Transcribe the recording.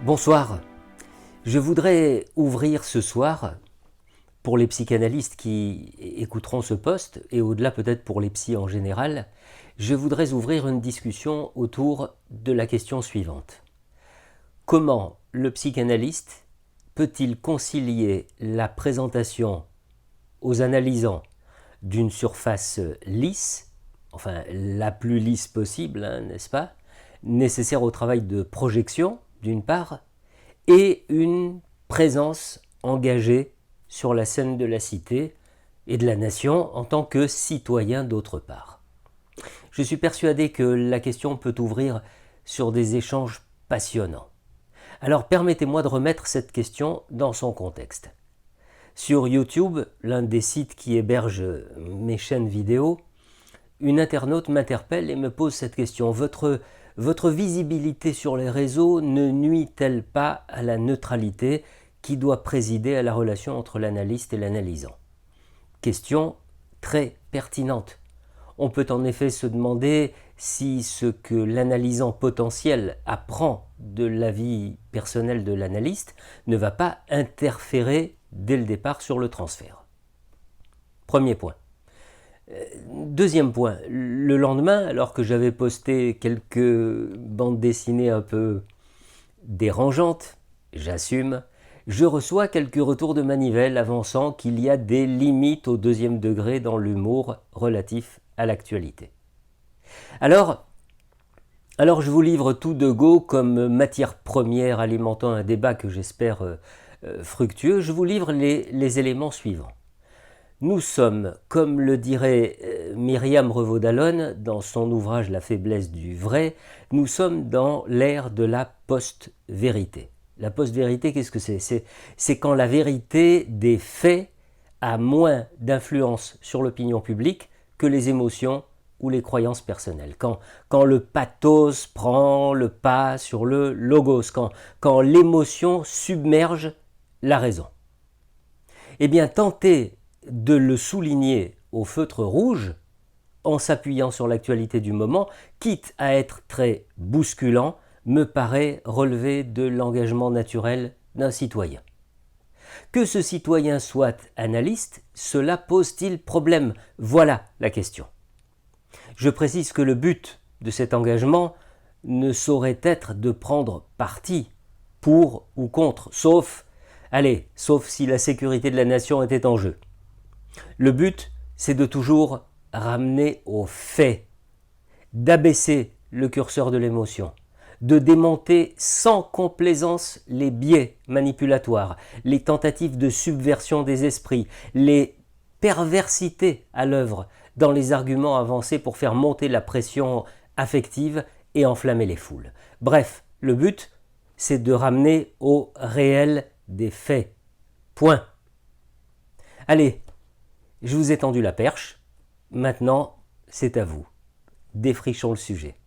Bonsoir, je voudrais ouvrir ce soir, pour les psychanalystes qui écouteront ce post, et au-delà peut-être pour les psys en général, je voudrais ouvrir une discussion autour de la question suivante. Comment le psychanalyste peut-il concilier la présentation aux analysants d'une surface lisse, enfin la plus lisse possible, n'est-ce pas, nécessaire au travail de projection, d'une part, et une présence engagée sur la scène de la cité et de la nation en tant que citoyen d'autre part. Je suis persuadé que la question peut ouvrir sur des échanges passionnants. Alors permettez-moi de remettre cette question dans son contexte. Sur YouTube, l'un des sites qui héberge mes chaînes vidéo, une internaute m'interpelle et me pose cette question. Votre visibilité sur les réseaux ne nuit-elle pas à la neutralité qui doit présider à la relation entre l'analyste et l'analysant? Question très pertinente. On peut en effet se demander si ce que l'analysant potentiel apprend de la vie personnelle de l'analyste ne va pas interférer dès le départ sur le transfert. Premier point. Deuxième point, le lendemain, alors que j'avais posté quelques bandes dessinées un peu dérangeantes, j'assume, je reçois quelques retours de manivelle avançant qu'il y a des limites au deuxième degré dans l'humour relatif à l'actualité. Alors je vous livre tout de go comme matière première alimentant un débat que j'espère fructueux, je vous livre les éléments suivants. Nous sommes, comme le dirait Myriam Revaud-Dallon dans son ouvrage La faiblesse du vrai, nous sommes dans l'ère de la post-vérité. La post-vérité, qu'est-ce que c'est ? C'est quand la vérité des faits a moins d'influence sur l'opinion publique que les émotions ou les croyances personnelles. Quand le pathos prend le pas sur le logos, quand l'émotion submerge la raison. Eh bien, tenter de le souligner au feutre rouge, en s'appuyant sur l'actualité du moment, quitte à être très bousculant, me paraît relever de l'engagement naturel d'un citoyen. Que ce citoyen soit analyste, cela pose-t-il problème? Voilà la question. Je précise que le but de cet engagement ne saurait être de prendre parti pour ou contre, sauf si la sécurité de la nation était en jeu. Le but, c'est de toujours ramener aux faits, d'abaisser le curseur de l'émotion, de démonter sans complaisance les biais manipulatoires, les tentatives de subversion des esprits, les perversités à l'œuvre dans les arguments avancés pour faire monter la pression affective et enflammer les foules. Bref, le but, c'est de ramener au réel des faits. Point. Allez, je vous ai tendu la perche, maintenant c'est à vous. Défrichons le sujet.